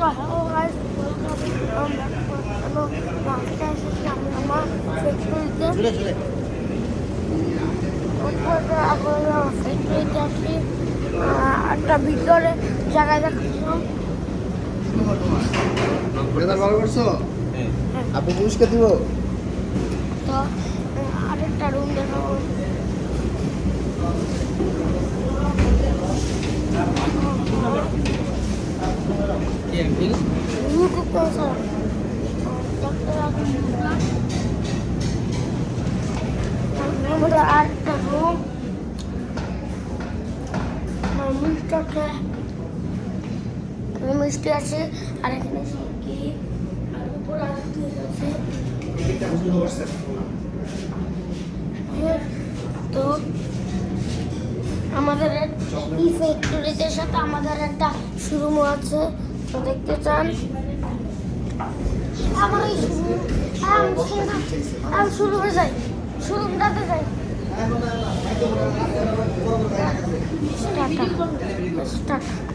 Hello guys, welcome রাস্তায় এসেছি আমি আমার ফ্যাক্টরিতে। এখন ফ্যাক্টরিতে আসি একটা ভিতরে জায়গায় দেখাচ্ছিলাম। ভালো করছো? আপনি পুরস্কার দিব তো আরেকটা রুম দেখাবো। আরেকটা রুম মিষ্টি আছে আর এখানে কি আর উপর আরেকটি আছে। তো আমাদের এই ফ্যাক্টরিতে সাথে আমাদের একটা শোরুম আছে, তো দেখতে চান আমার এই শোরুমে যাই, শোরুমটাতে যাই। টাটা।